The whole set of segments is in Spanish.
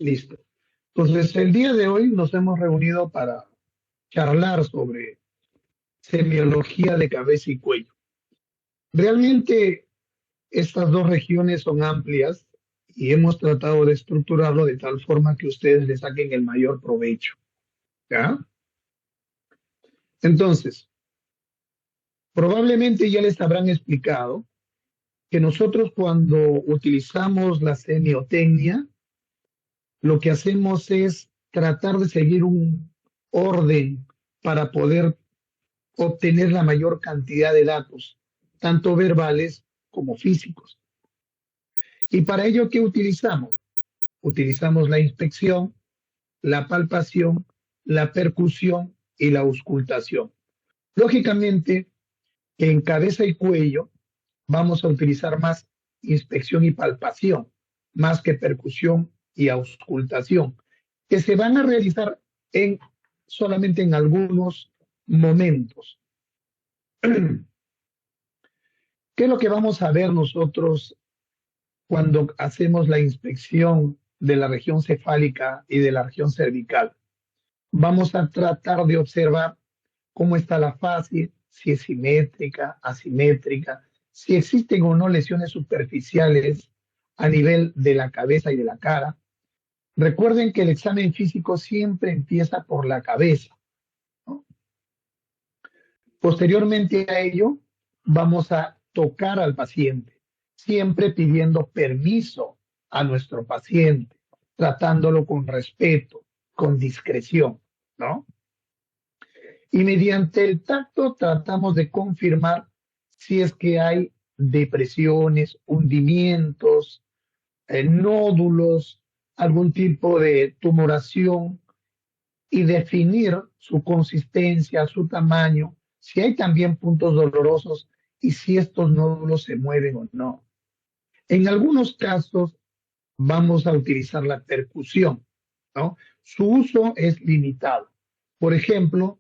Listo. Entonces, el día de hoy nos hemos reunido para charlar sobre semiología de cabeza y cuello. Realmente estas dos regiones son amplias y hemos tratado de estructurarlo de tal forma que ustedes le saquen el mayor provecho. ¿Ya? Entonces, probablemente ya les habrán explicado que nosotros cuando utilizamos la semiotecnia, lo que hacemos es tratar de seguir un orden para poder obtener la mayor cantidad de datos, tanto verbales como físicos. Y para ello, ¿qué utilizamos? Utilizamos la inspección, la palpación, la percusión y la auscultación. Lógicamente, en cabeza y cuello vamos a utilizar más inspección y palpación, más que percusión y auscultación, que se van a realizar solamente en algunos momentos. ¿Qué es lo que vamos a ver nosotros cuando hacemos la inspección de la región cefálica y de la región cervical? Vamos a tratar de observar cómo está la fase, si es simétrica, asimétrica, si existen o no lesiones superficiales a nivel de la cabeza y de la cara. Recuerden que el examen físico siempre empieza por la cabeza, ¿no? Posteriormente a ello, vamos a tocar al paciente, siempre pidiendo permiso a nuestro paciente, tratándolo con respeto, con discreción, ¿no? Y mediante el tacto tratamos de confirmar si es que hay depresiones, hundimientos, nódulos, algún tipo de tumoración y definir su consistencia, su tamaño, si hay también puntos dolorosos y si estos nódulos se mueven o no. En algunos casos vamos a utilizar la percusión, ¿no? Su uso es limitado. Por ejemplo,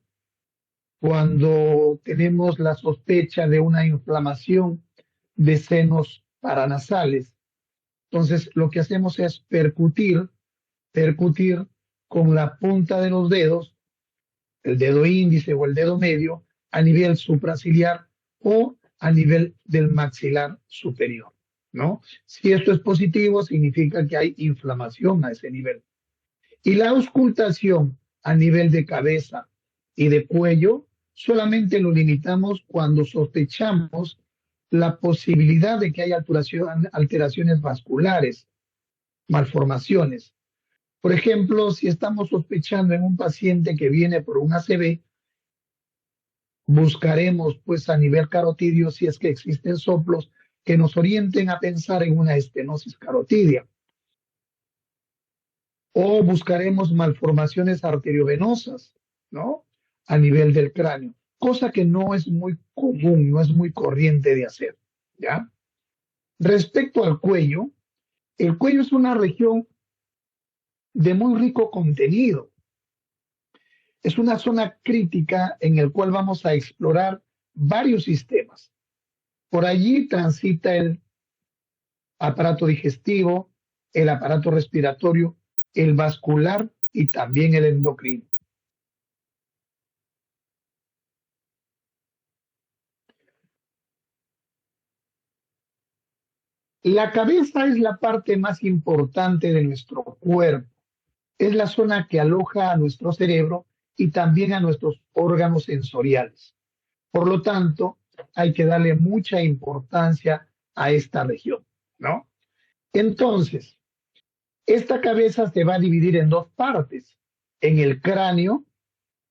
cuando tenemos la sospecha de una inflamación de senos paranasales, entonces lo que hacemos es percutir con la punta de los dedos, el dedo índice o el dedo medio, a nivel supraciliar o a nivel del maxilar superior, ¿no? Si esto es positivo, significa que hay inflamación a ese nivel. Y la auscultación a nivel de cabeza y de cuello solamente lo limitamos cuando sospechamos la posibilidad de que haya alteraciones vasculares, malformaciones. Por ejemplo, si estamos sospechando en un paciente que viene por un ACV, buscaremos pues a nivel carotidio si es que existen soplos que nos orienten a pensar en una estenosis carotidia. O buscaremos malformaciones arteriovenosas, ¿no? A nivel del cráneo, cosa que no es muy común, no es muy corriente de hacer, ¿ya? Respecto al cuello, el cuello es una región de muy rico contenido. Es una zona crítica en el cual vamos a explorar varios sistemas. Por allí transita el aparato digestivo, el aparato respiratorio, el vascular y también el endocrino. La cabeza es la parte más importante de nuestro cuerpo. Es la zona que aloja a nuestro cerebro y también a nuestros órganos sensoriales. Por lo tanto, hay que darle mucha importancia a esta región, ¿no? Entonces, esta cabeza se va a dividir en dos partes. En el cráneo,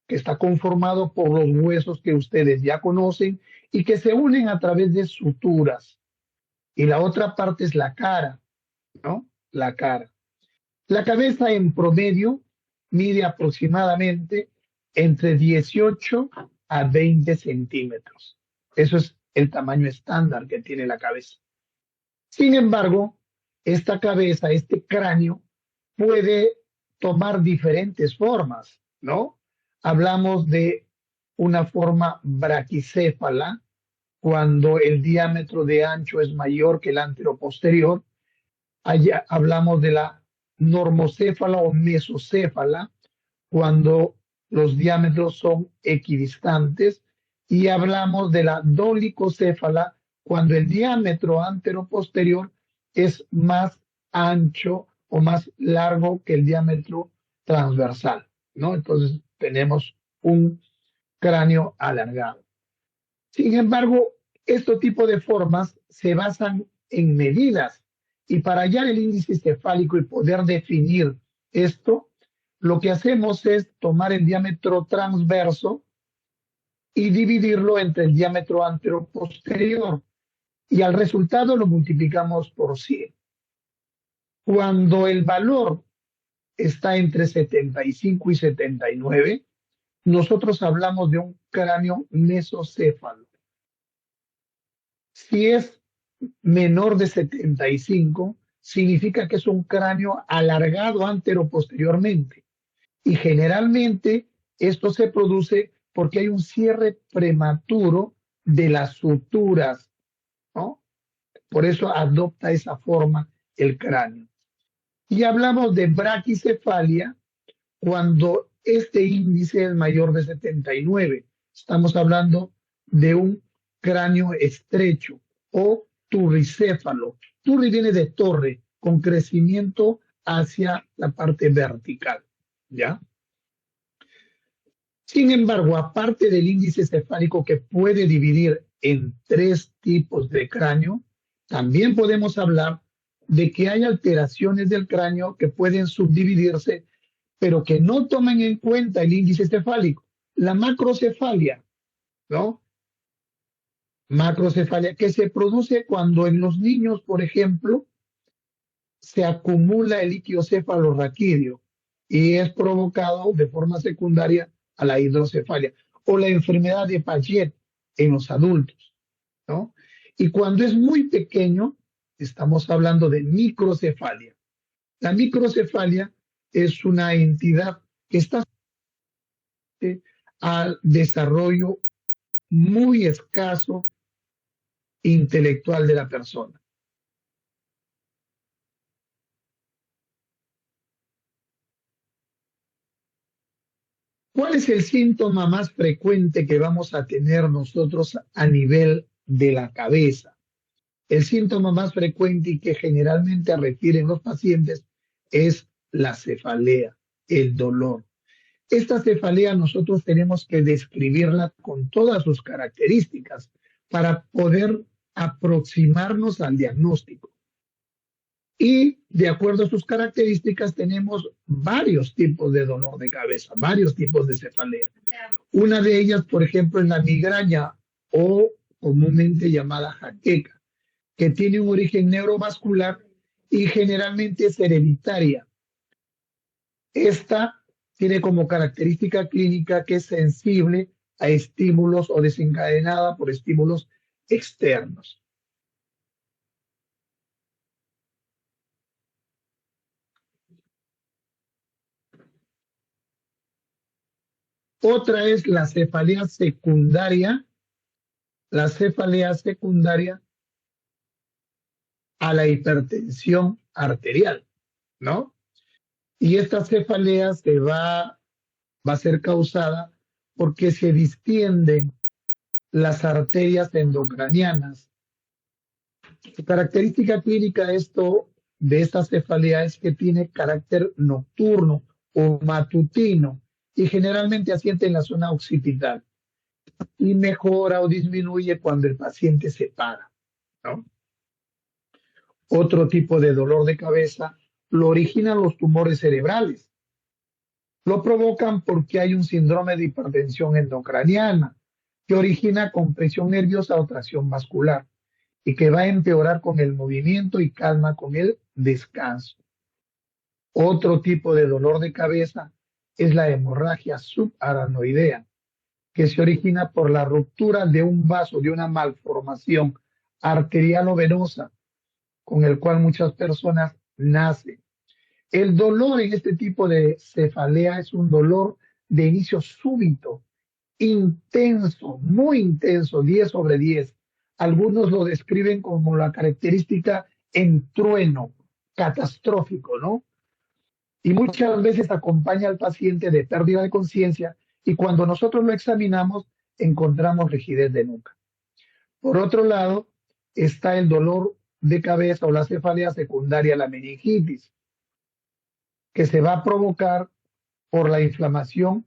que está conformado por los huesos que ustedes ya conocen y que se unen a través de suturas. Y la otra parte es la cara, ¿no? La cara. La cabeza en promedio mide aproximadamente entre 18 a 20 centímetros. Eso es el tamaño estándar que tiene la cabeza. Sin embargo, esta cabeza, este cráneo, puede tomar diferentes formas, ¿no? Hablamos de una forma braquicéfala, cuando el diámetro de ancho es mayor que el anteroposterior. Allá hablamos de la normocéfala o mesocéfala cuando los diámetros son equidistantes y hablamos de la dolicocéfala cuando el diámetro antero-posterior es más ancho o más largo que el diámetro transversal, ¿no? Entonces tenemos un cráneo alargado. Sin embargo, este tipo de formas se basan en medidas y para hallar el índice cefálico y poder definir esto, lo que hacemos es tomar el diámetro transverso y dividirlo entre el diámetro antero-posterior y al resultado lo multiplicamos por 100. Cuando el valor está entre 75 y 79, nosotros hablamos de un cráneo mesocéfalo. Si es menor de 75, significa que es un cráneo alargado antero-posteriormente. Y generalmente esto se produce porque hay un cierre prematuro de las suturas, ¿no? Por eso adopta esa forma el cráneo. Y hablamos de braquicefalia cuando este índice es mayor de 79. Estamos hablando de un cráneo estrecho o turricéfalo. Turri viene de torre, con crecimiento hacia la parte vertical, ¿ya? Sin embargo, aparte del índice cefálico que puede dividir en 3 tipos de cráneo, también podemos hablar de que hay alteraciones del cráneo que pueden subdividirse, pero que no toman en cuenta el índice cefálico. La macrocefalia, ¿no? Macrocefalia, que se produce cuando en los niños, por ejemplo, se acumula el líquido cefalorraquídeo y es provocado de forma secundaria a la hidrocefalia o la enfermedad de Paget en los adultos, ¿no? Y cuando es muy pequeño, estamos hablando de microcefalia. La microcefalia es una entidad que está al desarrollo muy escaso intelectual de la persona. ¿Cuál es el síntoma más frecuente que vamos a tener nosotros a nivel de la cabeza? El síntoma más frecuente y que generalmente refieren los pacientes es la cefalea, el dolor. Esta cefalea nosotros tenemos que describirla con todas sus características para poder aproximarnos al diagnóstico. Y de acuerdo a sus características tenemos varios tipos de dolor de cabeza, varios tipos de cefalea. Una de ellas, por ejemplo, es la migraña o comúnmente llamada jaqueca, que tiene un origen neurovascular y generalmente es hereditaria. Esta tiene como característica clínica que es sensible a estímulos o desencadenada por estímulos externos. Otra es la cefalea secundaria a la hipertensión arterial, ¿no? Y esta cefalea va a ser causada porque se distienden las arterias endocranianas. Su característica clínica de esta cefalea es que tiene carácter nocturno o matutino y generalmente asiente en la zona occipital y mejora o disminuye cuando el paciente se para, ¿no? Otro tipo de dolor de cabeza lo originan los tumores cerebrales. Lo provocan porque hay un síndrome de hipertensión endocraniana que origina compresión nerviosa o tracción vascular y que va a empeorar con el movimiento y calma con el descanso. Otro tipo de dolor de cabeza es la hemorragia subaranoidea, que se origina por la ruptura de un vaso, de una malformación arterial o venosa, con el cual muchas personas nacen. El dolor en este tipo de cefalea es un dolor de inicio súbito, intenso, muy intenso, 10/10. Algunos lo describen como la característica en trueno, catastrófico, ¿no? y muchas veces acompaña al paciente de pérdida de conciencia y cuando nosotros lo examinamos encontramos rigidez de nuca. Por otro lado, está el dolor de cabeza o la cefalea secundaria a la meningitis, que se va a provocar por la inflamación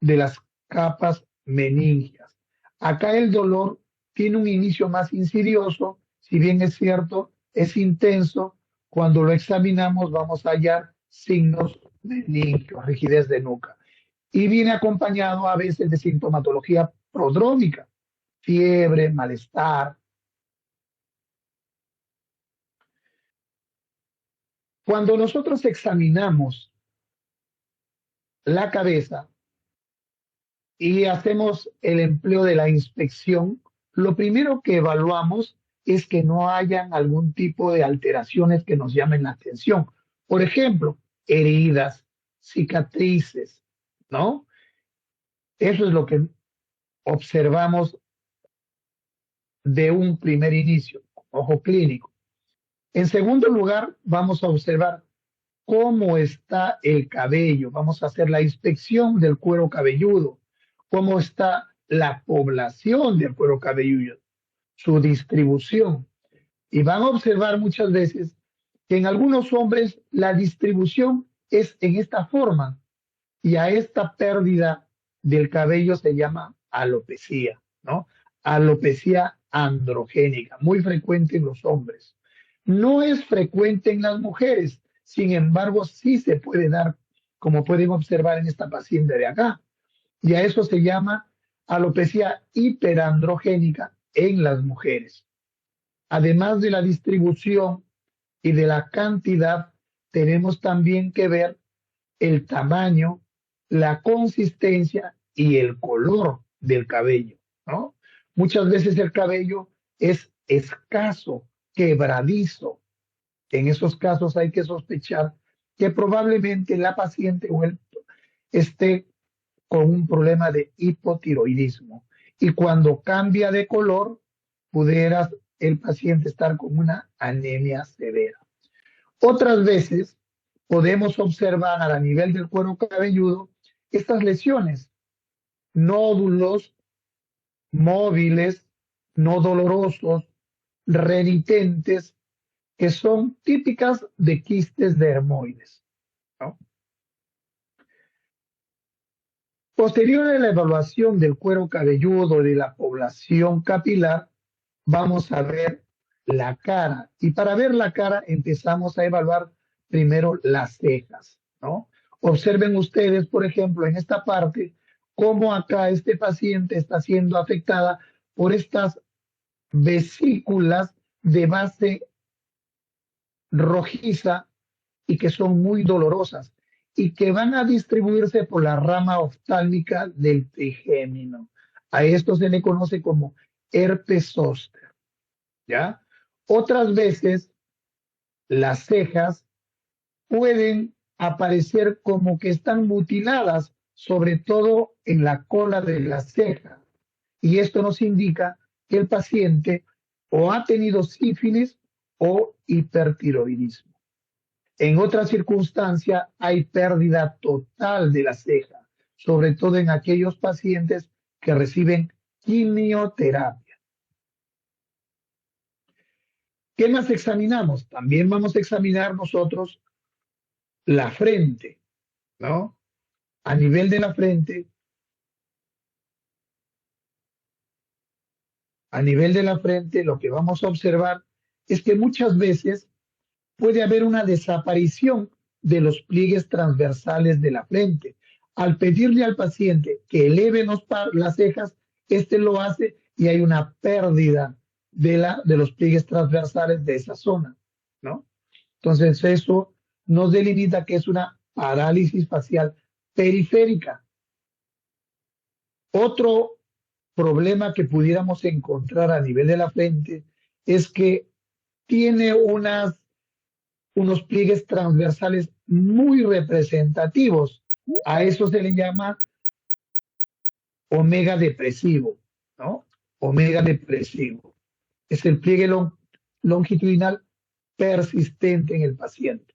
de las capas meningias. Acá el dolor tiene un inicio más insidioso, si bien es cierto, es intenso. Cuando lo examinamos vamos a hallar signos meningios, rigidez de nuca. Y viene acompañado a veces de sintomatología prodrómica, fiebre, malestar. Cuando nosotros examinamos la cabeza y hacemos el empleo de la inspección, lo primero que evaluamos es que no hayan algún tipo de alteraciones que nos llamen la atención. Por ejemplo, heridas, cicatrices, ¿no? Eso es lo que observamos de un primer inicio, ojo clínico. En segundo lugar, vamos a observar cómo está el cabello. Vamos a hacer la inspección del cuero cabelludo, cómo está la población del cuero cabelludo, su distribución. Y van a observar muchas veces que en algunos hombres la distribución es en esta forma y a esta pérdida del cabello se llama alopecia, ¿no? Alopecia androgénica, muy frecuente en los hombres. No es frecuente en las mujeres, sin embargo, sí se puede dar, como pueden observar en esta paciente de acá. Y a eso se llama alopecia hiperandrogénica en las mujeres. Además de la distribución y de la cantidad, tenemos también que ver el tamaño, la consistencia y el color del cabello, ¿no? Muchas veces el cabello es escaso, quebradizo. En esos casos hay que sospechar que probablemente la paciente o él esté con un problema de hipotiroidismo. Y cuando cambia de color, pudiera el paciente estar con una anemia severa. Otras veces podemos observar a nivel del cuero cabelludo estas lesiones, nódulos móviles, no dolorosos, renitentes, que son típicas de quistes dermoides, ¿no? Posterior a la evaluación del cuero cabelludo de la población capilar, vamos a ver la cara. Y para ver la cara empezamos a evaluar primero las cejas, ¿no? Observen ustedes, por ejemplo, en esta parte, cómo acá este paciente está siendo afectada por estas vesículas de base rojiza y que son muy dolorosas y que van a distribuirse por la rama oftálmica del trigémino. A esto se le conoce como herpes zóster, ¿ya? Otras veces las cejas pueden aparecer como que están mutiladas, sobre todo en la cola de la ceja. Y esto nos indica que el paciente o ha tenido sífilis o hipertiroidismo. En otra circunstancia hay pérdida total de la ceja, sobre todo en aquellos pacientes que reciben quimioterapia. ¿Qué más examinamos? También vamos a examinar nosotros la frente, ¿no? A nivel de la frente, lo que vamos a observar es que muchas veces puede haber una desaparición de los pliegues transversales de la frente. Al pedirle al paciente que eleve las cejas, este lo hace y hay una pérdida de los pliegues transversales de esa zona, ¿no? Entonces eso nos delimita que es una parálisis facial periférica. Otro problema que pudiéramos encontrar a nivel de la frente es que tiene unos pliegues transversales muy representativos. A eso se le llama omega depresivo, ¿no? Omega depresivo. Es el pliegue longitudinal persistente en el paciente.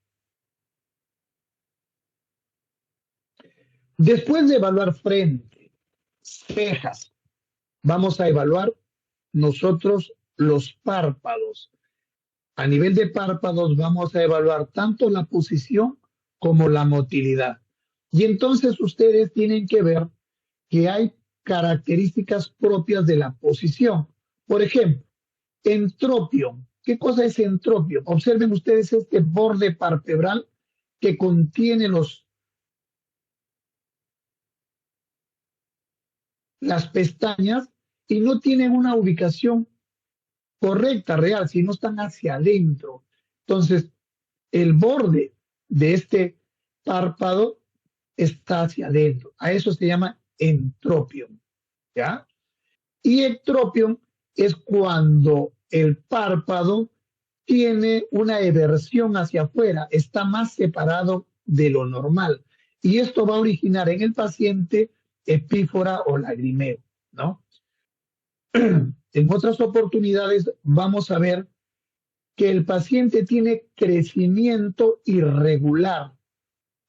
Después de evaluar frente, cejas, vamos a evaluar nosotros los párpados. A nivel de párpados vamos a evaluar tanto la posición como la motilidad. Y entonces ustedes tienen que ver que hay características propias de la posición. Por ejemplo, entropio. ¿Qué cosa es entropio? Observen ustedes este borde palpebral que contiene las pestañas y no tienen una ubicación correcta, real, sino están hacia adentro. Entonces, el borde de este párpado está hacia adentro. A eso se llama entropion, ¿ya? Y ectropion es cuando el párpado tiene una eversión hacia afuera, está más separado de lo normal. Y esto va a originar en el paciente epífora o lagrimeo, ¿no? En otras oportunidades vamos a ver que el paciente tiene crecimiento irregular,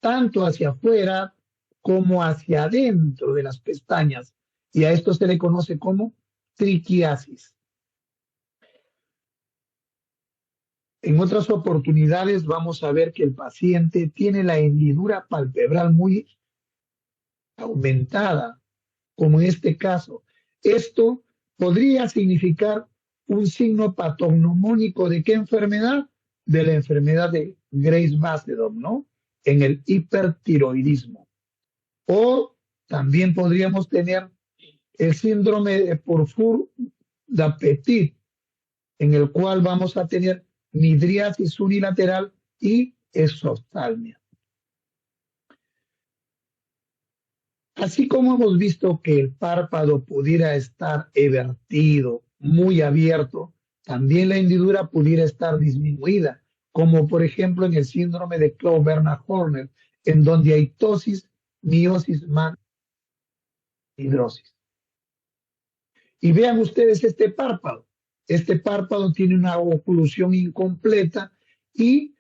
tanto hacia afuera como hacia adentro de las pestañas, y a esto se le conoce como triquiasis. En otras oportunidades vamos a ver que el paciente tiene la hendidura palpebral muy aumentada, como en este caso. Esto podría significar un signo patognomónico de qué enfermedad? De la enfermedad de Graves-Basedow, ¿no? En el hipertiroidismo. O también podríamos tener el síndrome de Purfur-D'Appetit, en el cual vamos a tener midriasis unilateral y exoftalmia. Así como hemos visto que el párpado pudiera estar evertido, muy abierto, también la hendidura pudiera estar disminuida, como por ejemplo en el síndrome de Claude-Bernard-Horner, en donde hay ptosis, miosis, hidrosis. Y vean ustedes este párpado. Este párpado tiene una oclusión incompleta y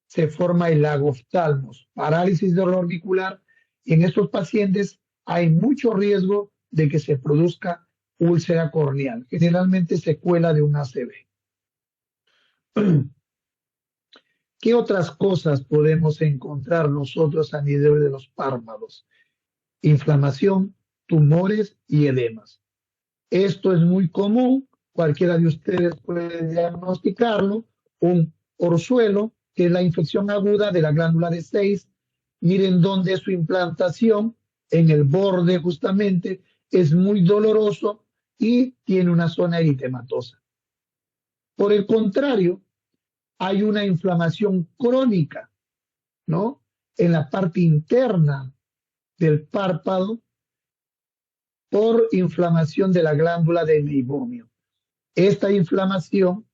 se forma el lago oftalmos, parálisis del orbicular, y en estos pacientes hay mucho riesgo de que se produzca úlcera corneal, generalmente secuela de un ACV. ¿Qué otras cosas podemos encontrar nosotros a nivel de los párpados? Inflamación, tumores y edemas. Esto es muy común, cualquiera de ustedes puede diagnosticarlo, un orzuelo, que es la infección aguda de la glándula de Seyss. Miren dónde es su implantación, en el borde justamente, es muy doloroso y tiene una zona eritematosa. Por el contrario, hay una inflamación crónica, ¿no? En la parte interna del párpado por inflamación de la glándula de meibomio. Esta inflamación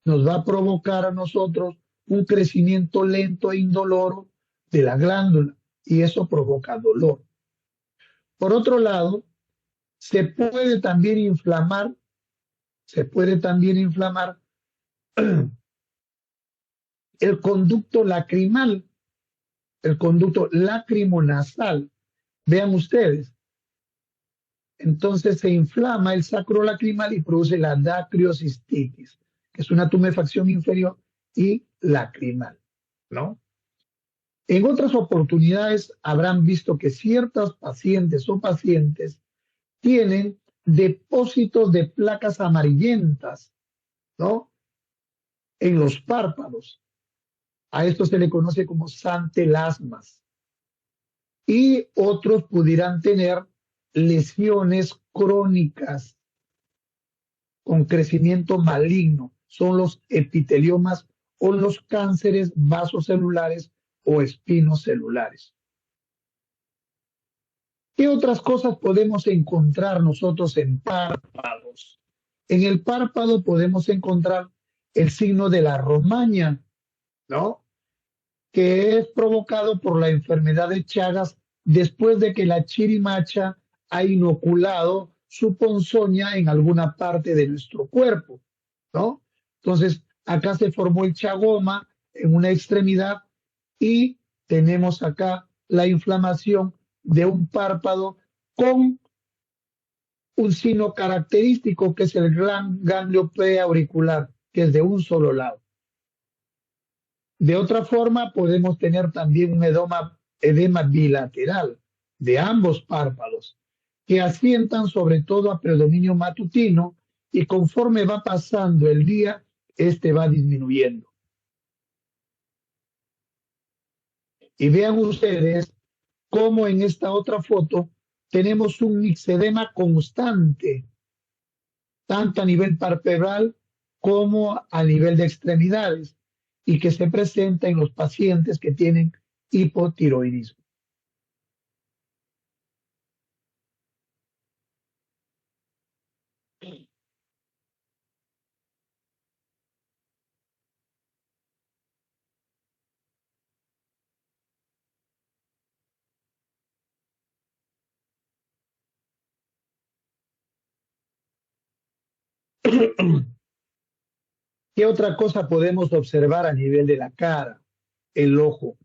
nos va a provocar a nosotros un crecimiento lento e indoloro de la glándula y eso provoca dolor. Por otro lado, se puede también inflamar el conducto lacrimal, el conducto lacrimonasal. Vean ustedes. Entonces se inflama el sacro lacrimal y produce la dacriocistitis, que es una tumefacción inferior y lacrimal, ¿no? En otras oportunidades habrán visto que ciertas pacientes o pacientes tienen depósitos de placas amarillentas, ¿no? En los párpados. A esto se le conoce como santelasmas. Y otros pudieran tener lesiones crónicas con crecimiento maligno. Son los epiteliomas o los cánceres vasocelulares o espinocelulares. ¿Qué otras cosas podemos encontrar nosotros en párpados? En el párpado podemos encontrar el signo de la romaña, ¿no? Que es provocado por la enfermedad de Chagas después de que la chirimacha ha inoculado su ponzoña en alguna parte de nuestro cuerpo, ¿no? Entonces, acá se formó el chagoma en una extremidad y tenemos acá la inflamación de un párpado con un signo característico que es el gran ganglio preauricular, que es de un solo lado. De otra forma, podemos tener también un edema bilateral de ambos párpados, que asientan sobre todo a predominio matutino y conforme va pasando el día, este va disminuyendo. Y vean ustedes cómo en esta otra foto tenemos un mixedema constante, tanto a nivel palpebral como a nivel de extremidades, y que se presenta en los pacientes que tienen hipotiroidismo. ¿Qué otra cosa podemos observar a nivel de la cara? El ojo.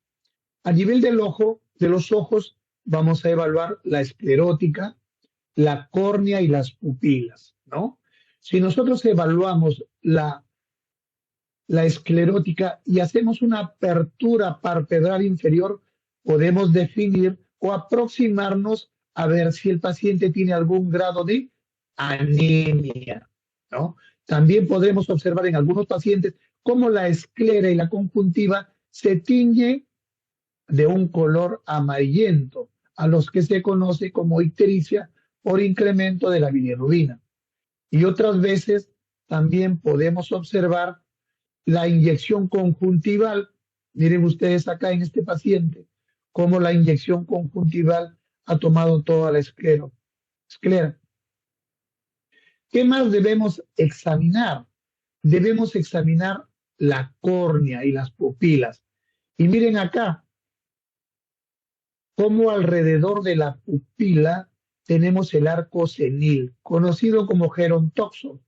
A nivel del ojo, de los ojos, vamos a evaluar la esclerótica, la córnea y las pupilas, ¿no? Si nosotros evaluamos la esclerótica y hacemos una apertura palpebral inferior, podemos definir o aproximarnos a ver si el paciente tiene algún grado de anemia, ¿no? También podremos observar en algunos pacientes cómo la esclera y la conjuntiva se tiñe de un color amarillento, a los que se conoce como ictericia por incremento de la bilirrubina. Y otras veces también podemos observar la inyección conjuntival. Miren ustedes acá en este paciente, cómo la inyección conjuntival ha tomado toda la esclera. ¿Qué más debemos examinar? Debemos examinar la córnea y las pupilas. Y miren acá, cómo alrededor de la pupila tenemos el arco senil, conocido como gerontoxo,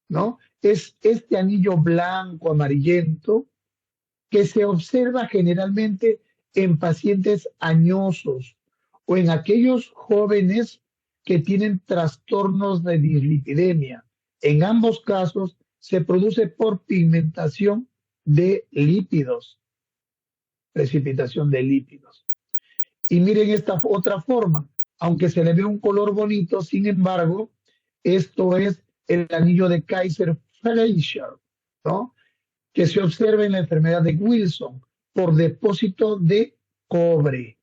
¿no? Es este anillo blanco amarillento que se observa generalmente en pacientes añosos o en aquellos jóvenes que tienen trastornos de dislipidemia. En ambos casos se produce por pigmentación de lípidos, precipitación de lípidos. Y miren esta otra forma, aunque se le ve un color bonito, sin embargo, esto es el anillo de Kaiser-Fleischer, ¿no? Que se observa en la enfermedad de Wilson por depósito de cobre.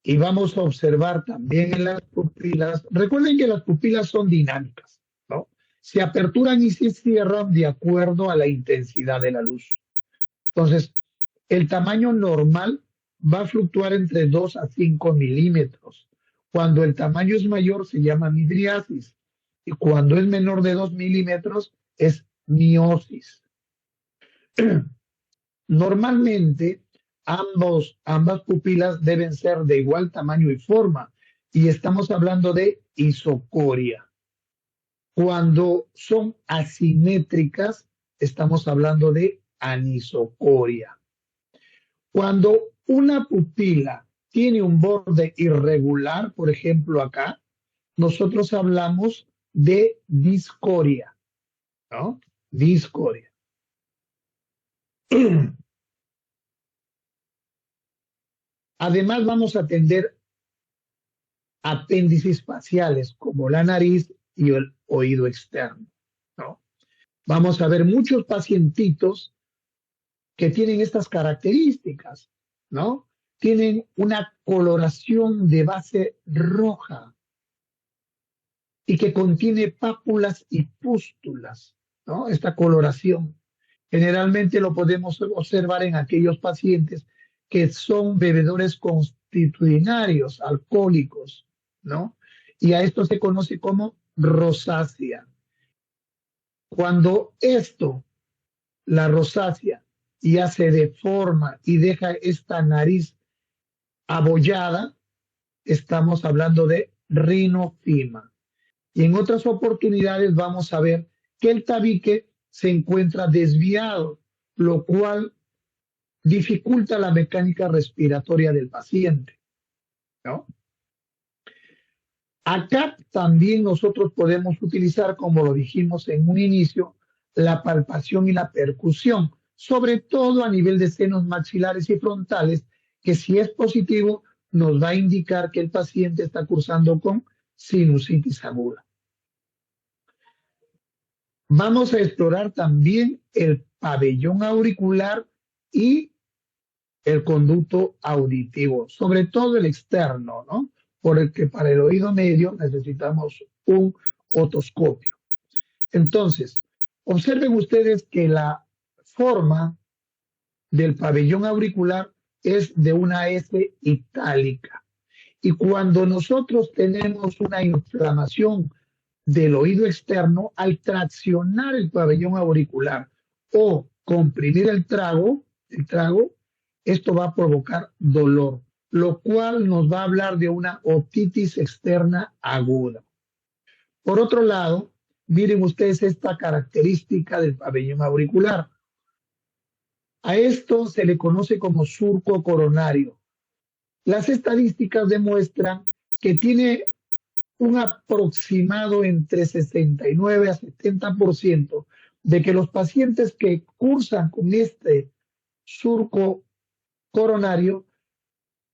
Y vamos a observar también en las pupilas. Recuerden que las pupilas son dinámicas, ¿no? Se aperturan y se cierran de acuerdo a la intensidad de la luz. Entonces, el tamaño normal va a fluctuar entre 2 a 5 milímetros. Cuando el tamaño es mayor se llama midriasis y cuando es menor de 2 milímetros es miosis. Normalmente ambas pupilas deben ser de igual tamaño y forma y estamos hablando de isocoria. Cuando son asimétricas estamos hablando de anisocoria. Cuando una pupila tiene un borde irregular, por ejemplo acá, nosotros hablamos de discoria, ¿no? Discoria. Además vamos a atender apéndices faciales como la nariz y el oído externo, ¿no? Vamos a ver muchos pacientitos que tienen estas características, ¿no? Tienen una coloración de base roja y que contiene pápulas y pústulas, ¿no? Esta coloración. Generalmente lo podemos observar en aquellos pacientes que son bebedores constitucionarios, alcohólicos, ¿no? Y a esto se conoce como rosácea. Cuando la rosácea, ya se deforma y deja esta nariz abollada, estamos hablando de rinofima. Y en otras oportunidades vamos a ver que el tabique se encuentra desviado, lo cual dificulta la mecánica respiratoria del paciente, ¿no? Acá también nosotros podemos utilizar, como lo dijimos en un inicio, la palpación y la percusión, sobre todo a nivel de senos maxilares y frontales, que si es positivo nos va a indicar que el paciente está cursando con sinusitis aguda. Vamos a explorar también el pabellón auricular y el conducto auditivo, sobre todo el externo, ¿no? Porque para el oído medio necesitamos un otoscopio. Entonces, observen ustedes que la forma del pabellón auricular es de una S itálica. Y cuando nosotros tenemos una inflamación del oído externo, al traccionar el pabellón auricular o comprimir el trago, esto va a provocar dolor, lo cual nos va a hablar de una otitis externa aguda. Por otro lado, miren ustedes esta característica del pabellón auricular. A esto se le conoce como surco coronario. Las estadísticas demuestran que tiene un aproximado entre 69 a 70% de que los pacientes que cursan con este surco coronario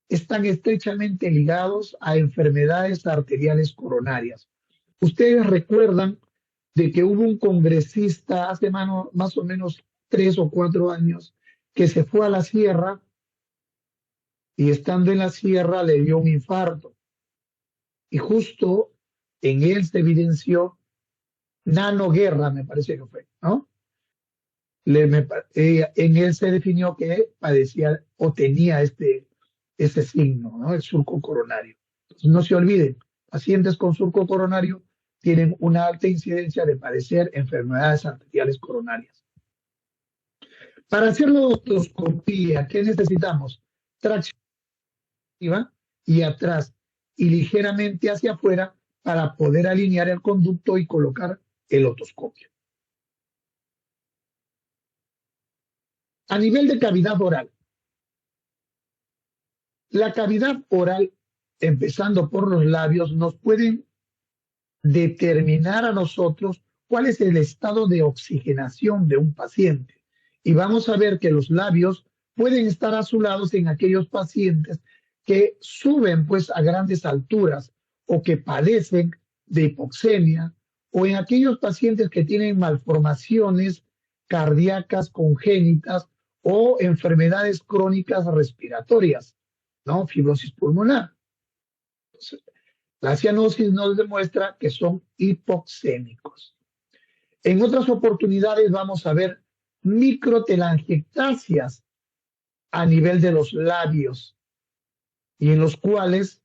están estrechamente ligados a enfermedades arteriales coronarias. Ustedes recuerdan de que hubo un congresista hace más o menos 3 o 4 años que se fue a la sierra y estando en la sierra le dio un infarto. Y justo en él se evidenció nanoguerra, me parece que fue, ¿no? En él se definió que padecía o tenía ese signo, ¿no? El surco coronario. Entonces, no se olviden, pacientes con surco coronario tienen una alta incidencia de padecer enfermedades arteriales coronarias. Para hacer la otoscopía, ¿qué necesitamos? Tracción arriba y atrás y ligeramente hacia afuera para poder alinear el conducto y colocar el otoscopio. A nivel de cavidad oral. La cavidad oral, empezando por los labios, nos pueden determinar a nosotros cuál es el estado de oxigenación de un paciente. Y vamos a ver que los labios pueden estar azulados en aquellos pacientes que suben pues a grandes alturas o que padecen de hipoxemia o en aquellos pacientes que tienen malformaciones cardíacas congénitas o enfermedades crónicas respiratorias, ¿no? Fibrosis pulmonar. Entonces, la cianosis nos demuestra que son hipoxémicos. En otras oportunidades vamos a ver microtelangiectasias a nivel de los labios y en los cuales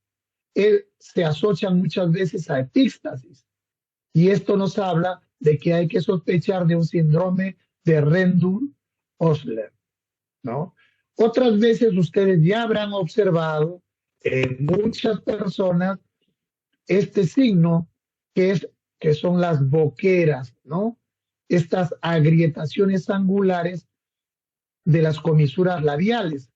se asocian muchas veces a epíxtasis. Y esto nos habla de que hay que sospechar de un síndrome de Rendul-Osler, ¿no? Otras veces ustedes ya habrán observado en muchas personas este signo que son las boqueras, ¿no? Estas agrietaciones angulares de las comisuras labiales.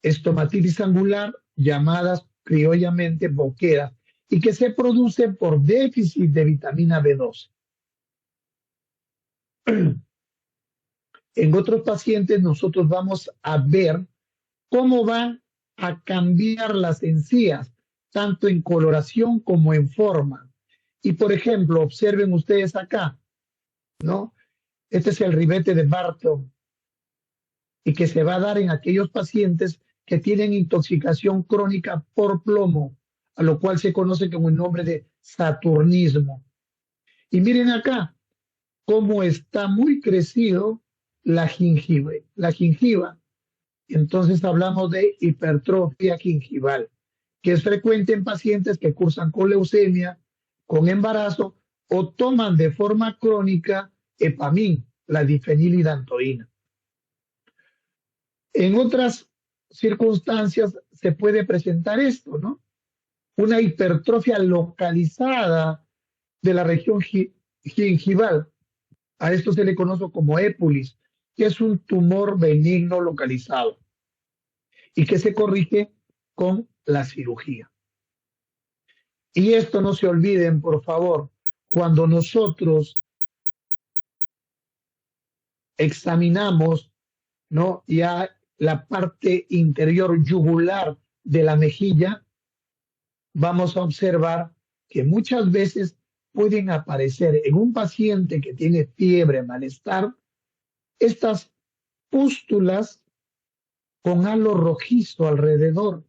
Estomatitis angular, llamadas criollamente boqueras, y que se producen por déficit de vitamina B12. En otros pacientes nosotros vamos a ver cómo van a cambiar las encías, tanto en coloración como en forma. Y por ejemplo, observen ustedes acá, ¿no? Este es el ribete de Barton y que se va a dar en aquellos pacientes que tienen intoxicación crónica por plomo, a lo cual se conoce como el nombre de saturnismo. Y miren acá cómo está muy crecido la gingiva. Entonces hablamos de hipertrofia gingival, que es frecuente en pacientes que cursan con leucemia, con embarazo o toman de forma crónica Epamin, la difenilidantoína. En otras circunstancias se puede presentar esto, ¿no? Una hipertrofia localizada de la región gingival. A esto se le conoce como épulis que es un tumor benigno localizado y que se corrige con la cirugía. Y esto no se olviden, por favor, cuando nosotros examinamos, ¿no?, ya la parte interior yugular de la mejilla, vamos a observar que muchas veces pueden aparecer en un paciente que tiene fiebre, malestar, estas pústulas con halo rojizo alrededor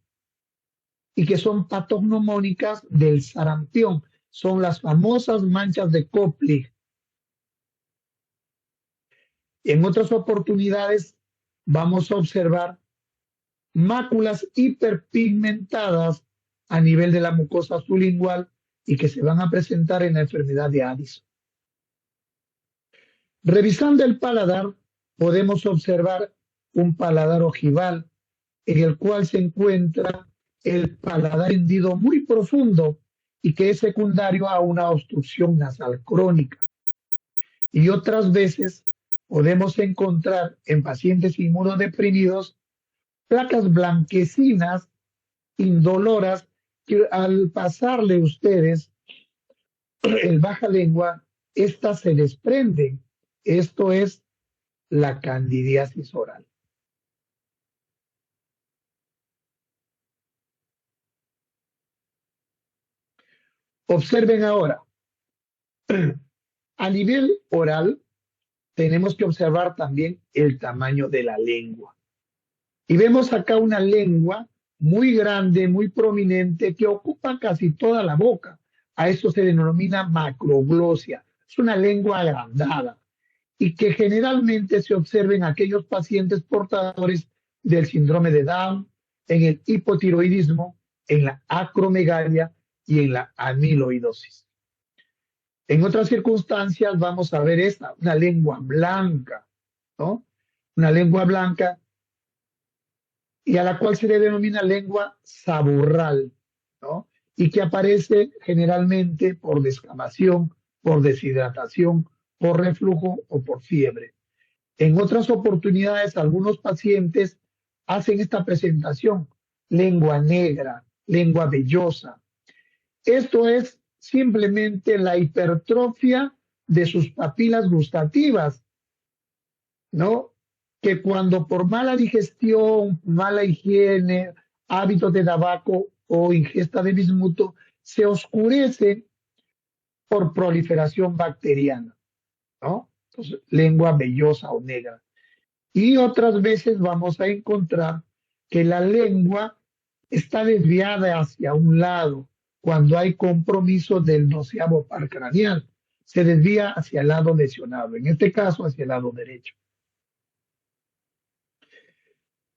y que son patognomónicas del sarampión. Son las famosas manchas de Koplik. En otras oportunidades vamos a observar máculas hiperpigmentadas a nivel de la mucosa sublingual y que se van a presentar en la enfermedad de Addison. Revisando el paladar, podemos observar un paladar ojival en el cual se encuentra el paladar hendido muy profundo y que es secundario a una obstrucción nasal crónica. Y otras veces podemos encontrar en pacientes inmunodeprimidos placas blanquecinas indoloras que al pasarle ustedes el baja lengua, estas se desprenden. Esto es la candidiasis oral. Observen ahora, a nivel oral tenemos que observar también el tamaño de la lengua. Y vemos acá una lengua muy grande, muy prominente, que ocupa casi toda la boca. A eso se denomina macroglosia. Es una lengua agrandada y que generalmente se observa en aquellos pacientes portadores del síndrome de Down, en el hipotiroidismo, en la acromegalia y en la amiloidosis. En otras circunstancias vamos a ver esta, una lengua blanca, ¿no? Una lengua blanca y a la cual se le denomina lengua saburral, ¿no? Y que aparece generalmente por descamación, por deshidratación, por reflujo o por fiebre. En otras oportunidades, algunos pacientes hacen esta presentación, lengua negra, lengua vellosa. Esto es simplemente la hipertrofia de sus papilas gustativas, ¿no? Que cuando por mala digestión, mala higiene, hábitos de tabaco o ingesta de bismuto, se oscurece por proliferación bacteriana, ¿no? Entonces, lengua vellosa o negra. Y otras veces vamos a encontrar que la lengua está desviada hacia un lado cuando hay compromiso del 12º par craneal. Se desvía hacia el lado lesionado, en este caso hacia el lado derecho.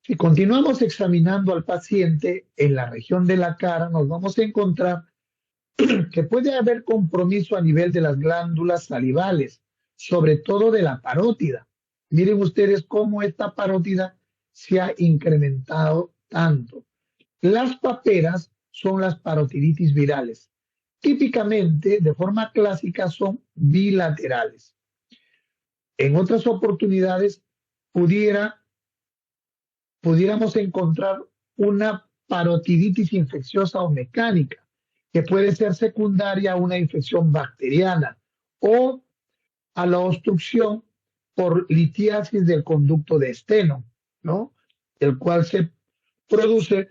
Si continuamos examinando al paciente en la región de la cara, nos vamos a encontrar que puede haber compromiso a nivel de las glándulas salivales, sobre todo de la parótida. Miren ustedes cómo esta parótida se ha incrementado tanto. Las paperas son las parotiditis virales. Típicamente, de forma clásica, son bilaterales. En otras oportunidades, pudiéramos encontrar una parotiditis infecciosa o mecánica, que puede ser secundaria a una infección bacteriana o a la obstrucción por litiasis del conducto de Steno, ¿no? El cual se produce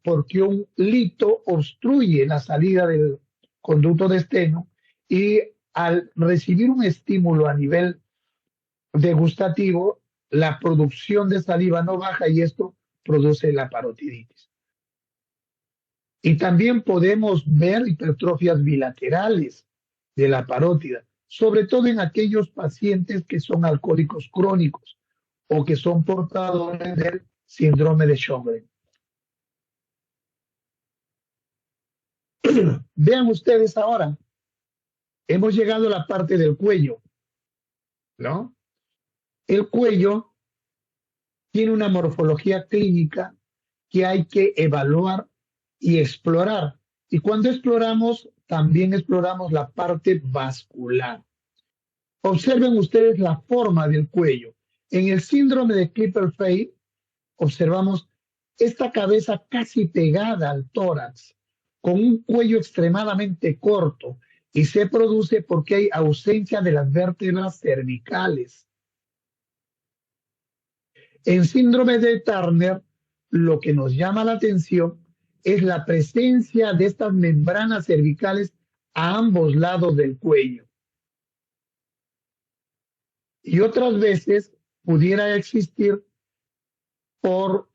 porque un lito obstruye la salida del conducto de Steno y al recibir un estímulo a nivel degustativo, la producción de saliva no baja y esto produce la parotiditis. Y también podemos ver hipertrofias bilaterales de la parótida, sobre todo en aquellos pacientes que son alcohólicos crónicos o que son portadores del síndrome de Sjögren. Vean ustedes ahora, hemos llegado a la parte del cuello, ¿no? El cuello tiene una morfología clínica que hay que evaluar y explorar. Y cuando exploramos, también exploramos la parte vascular. Observen ustedes la forma del cuello. En el síndrome de Klippel-Feil observamos esta cabeza casi pegada al tórax, con un cuello extremadamente corto, y se produce porque hay ausencia de las vértebras cervicales. En síndrome de Turner, lo que nos llama la atención es la presencia de estas membranas cervicales a ambos lados del cuello. Y otras veces pudiera existir por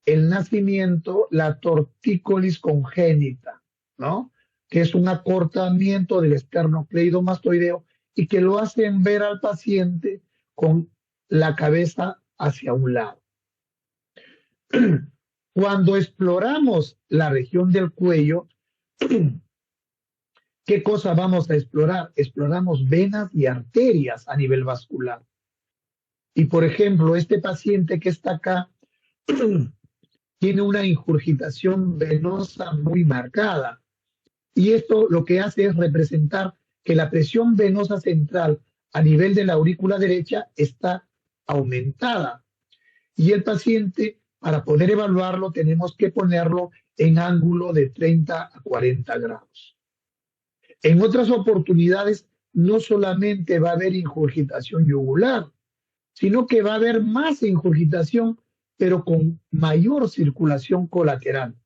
el nacimiento la tortícolis congénita, ¿no? Que es un acortamiento del esternocleidomastoideo y que lo hacen ver al paciente con la cabeza hacia un lado. Cuando exploramos la región del cuello, ¿qué cosa vamos a explorar? Exploramos venas y arterias a nivel vascular. Y por ejemplo, este paciente que está acá tiene una ingurgitación venosa muy marcada. Y esto lo que hace es representar que la presión venosa central a nivel de la aurícula derecha está aumentada. Y el paciente, para poder evaluarlo, tenemos que ponerlo en ángulo de 30 a 40 grados. En otras oportunidades, no solamente va a haber ingurgitación yugular, sino que va a haber más ingurgitación, pero con mayor circulación colateral.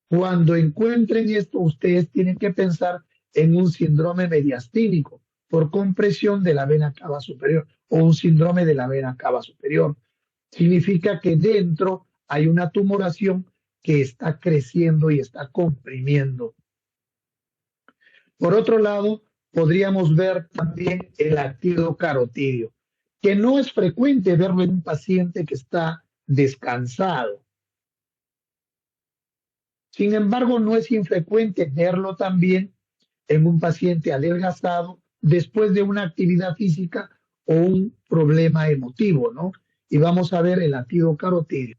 Cuando encuentren esto, ustedes tienen que pensar en un síndrome mediastínico por compresión de la vena cava superior o un síndrome de la vena cava superior. Significa que dentro hay una tumoración que está creciendo y está comprimiendo. Por otro lado, podríamos ver también el áctido carotidio, que no es frecuente verlo en un paciente que está descansado. Sin embargo, no es infrecuente verlo también en un paciente adelgazado después de una actividad física o un problema emotivo, ¿no? Y vamos a ver el áctido carotidio.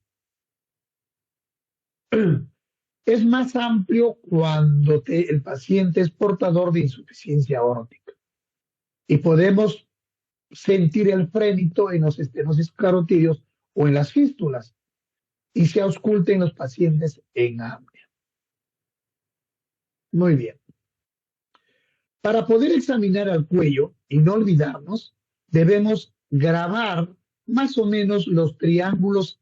Es más amplio cuando el paciente es portador de insuficiencia aórtica. Y podemos sentir el frénito en los estenosis carotidios o en las fístulas. Y se ausculta en los pacientes en apnea. Muy bien. Para poder examinar al cuello y no olvidarnos, debemos grabar más o menos los triángulos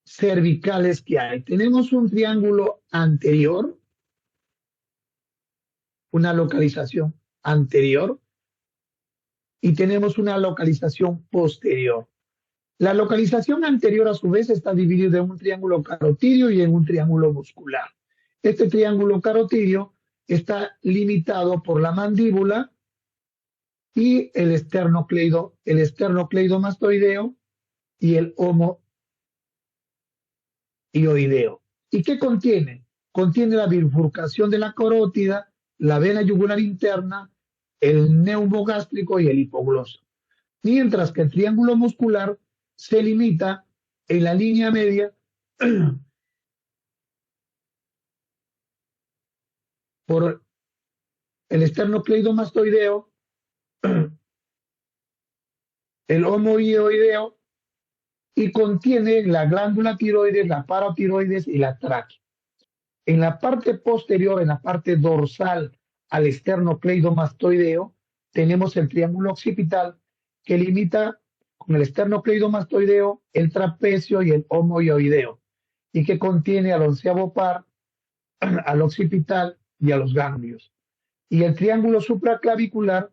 cervicales que hay. Tenemos un triángulo anterior, una localización anterior, y tenemos una localización posterior. La localización anterior, a su vez, está dividida en un triángulo carotidio y en un triángulo muscular. Este triángulo carotidio está limitado por la mandíbula y el esternocleidomastoideo y el homoioideo. ¿Y qué contiene? Contiene la bifurcación de la carótida, la vena yugular interna, el neumogástrico y el hipogloso. Mientras que el triángulo muscular se limita en la línea media por el esternocleidomastoideo, el homoioideo, y contiene la glándula tiroides, la parotiroides y la tráquea. En la parte posterior, en la parte dorsal al esternocleidomastoideo, tenemos el triángulo occipital que limita con el esternocleidomastoideo, el trapecio y el homoioideo, y que contiene al onceavo par, al occipital y a los ganglios. Y el triángulo supraclavicular,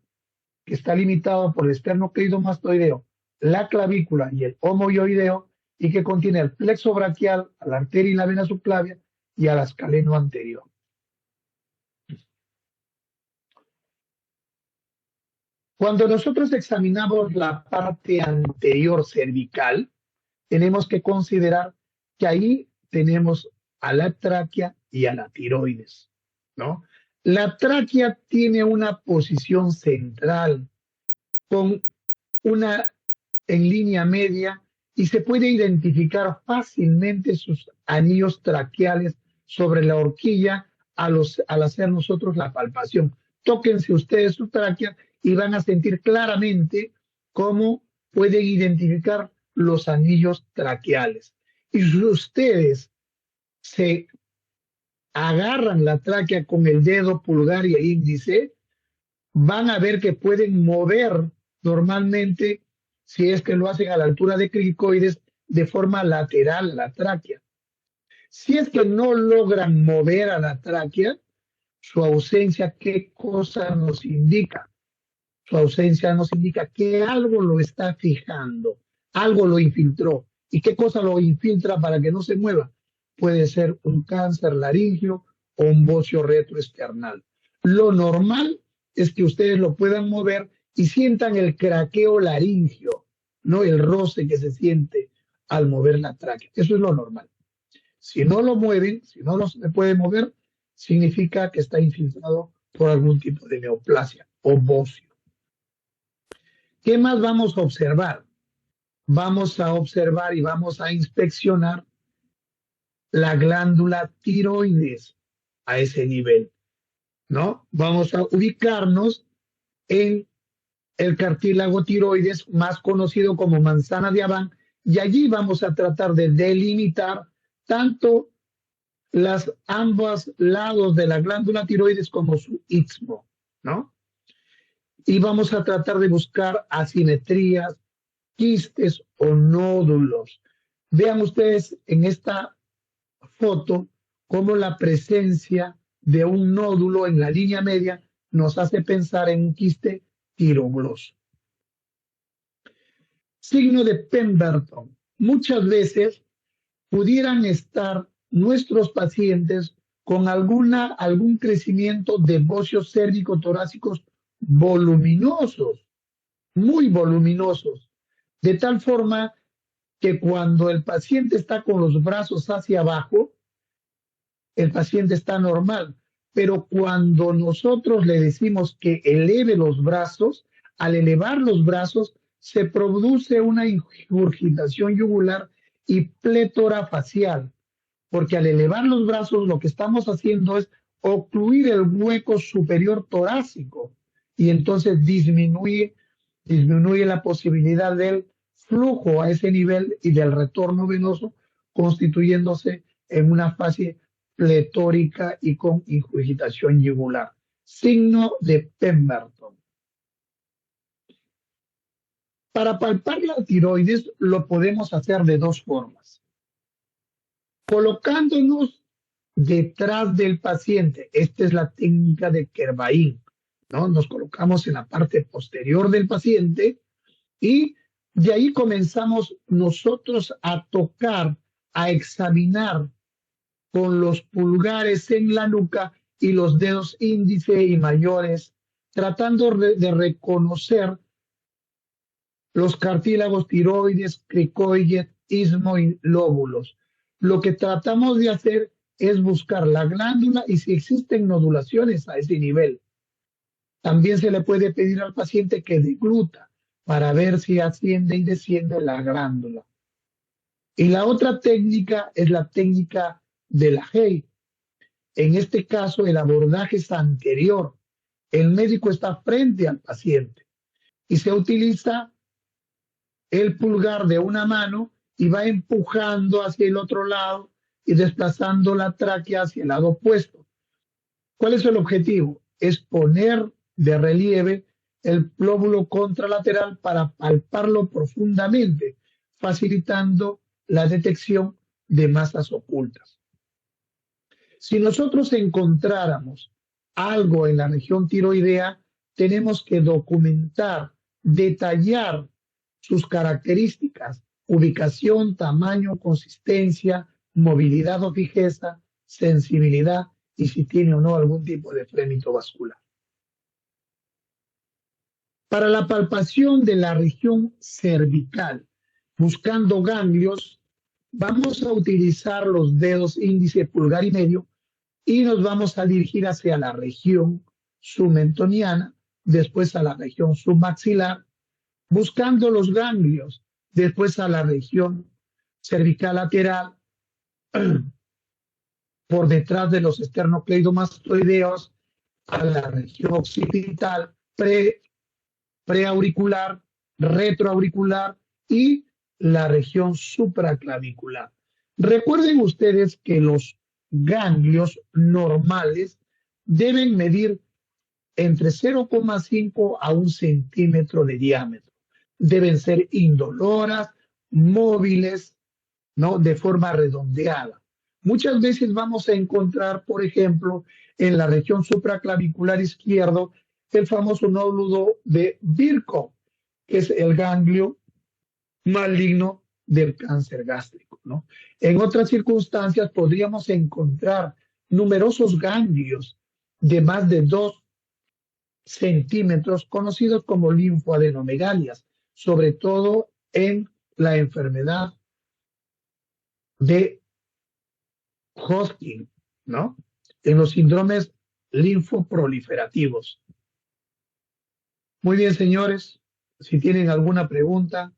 que está limitado por el esternocleidomastoideo, la clavícula y el homoioideo, y que contiene el plexo braquial, a la arteria y la vena subclavia y al escaleno anterior. Cuando nosotros examinamos la parte anterior cervical, tenemos que considerar que ahí tenemos a la tráquea y a la tiroides, ¿no? La tráquea tiene una posición central con una en línea media y se puede identificar fácilmente sus anillos traqueales sobre la horquilla al hacer nosotros la palpación. Tóquense ustedes su tráquea y van a sentir claramente cómo pueden identificar los anillos traqueales. Y si ustedes se agarran la tráquea con el dedo pulgar y el índice, van a ver que pueden mover normalmente, si es que lo hacen a la altura de cricoides, de forma lateral la tráquea. Si es que no logran mover a la tráquea, su ausencia, ¿qué cosa nos indica? Su ausencia nos indica que algo lo está fijando, algo lo infiltró. ¿Y qué cosa lo infiltra para que no se mueva? Puede ser un cáncer laringio o un bocio retroesternal. Lo normal es que ustedes lo puedan mover y sientan el craqueo laringio, no el roce que se siente al mover la tráquea. Eso es lo normal. Si no lo mueven, si no se puede mover, significa que está infiltrado por algún tipo de neoplasia o bocio. ¿Qué más vamos a observar? Vamos a observar y vamos a inspeccionar la glándula tiroides a ese nivel, ¿no? Vamos a ubicarnos en el cartílago tiroides, más conocido como manzana de Adán, y allí vamos a tratar de delimitar tanto ambos lados de la glándula tiroides como su istmo, ¿no? Y vamos a tratar de buscar asimetrías, quistes o nódulos. Vean ustedes en esta foto cómo la presencia de un nódulo en la línea media nos hace pensar en un quiste tirogloso. Signo de Pemberton. Muchas veces pudieran estar nuestros pacientes con algún crecimiento de bocios cérvico-torácicos voluminosos, muy voluminosos, de tal forma que cuando el paciente está con los brazos hacia abajo, el paciente está normal, pero cuando nosotros le decimos que eleve los brazos, al elevar los brazos se produce una ingurgitación yugular y plétora facial, porque al elevar los brazos lo que estamos haciendo es ocluir el hueco superior torácico y entonces disminuye la posibilidad del flujo a ese nivel y del retorno venoso, constituyéndose en una fase pletórica y con ingurgitación yugular. Signo de Pemberton. Para palpar la tiroides lo podemos hacer de dos formas. Colocándonos detrás del paciente. Esta es la técnica de Kervain, ¿no? Nos colocamos en la parte posterior del paciente y de ahí comenzamos nosotros a tocar, a examinar con los pulgares en la nuca y los dedos índice y mayores, tratando de reconocer los cartílagos tiroides, cricoides, istmo y lóbulos. Lo que tratamos de hacer es buscar la glándula y si existen nodulaciones a ese nivel. También se le puede pedir al paciente que degluta para ver si asciende y desciende la glándula. Y la otra técnica es la técnica de la Hay. En este caso, el abordaje es anterior. El médico está frente al paciente y se utiliza el pulgar de una mano y va empujando hacia el otro lado y desplazando la tráquea hacia el lado opuesto. ¿Cuál es el objetivo? Es poner de relieve el lóbulo contralateral para palparlo profundamente, facilitando la detección de masas ocultas. Si nosotros encontráramos algo en la región tiroidea, tenemos que documentar, detallar sus características, ubicación, tamaño, consistencia, movilidad o fijeza, sensibilidad y si tiene o no algún tipo de frémito vascular. Para la palpación de la región cervical, buscando ganglios, vamos a utilizar los dedos índice, pulgar y medio y nos vamos a dirigir hacia la región submentoniana, después a la región submaxilar, buscando los ganglios, después a la región cervical lateral, por detrás de los esternocleidomastoideos, a la región occipital, preauricular, retroauricular y la región supraclavicular. Recuerden ustedes que los ganglios normales deben medir entre 0,5 a 1 centímetro de diámetro. Deben ser indoloras, móviles, ¿no? De forma redondeada. Muchas veces vamos a encontrar, por ejemplo, en la región supraclavicular izquierdo, el famoso nódulo de Virchow, que es el ganglio maligno del cáncer gástrico, ¿no? En otras circunstancias podríamos encontrar numerosos ganglios de más de 2 centímetros, conocidos como linfoadenomegalias, sobre todo en la enfermedad de Hodgkin, ¿no? En los síndromes linfoproliferativos. Muy bien, señores, si tienen alguna pregunta,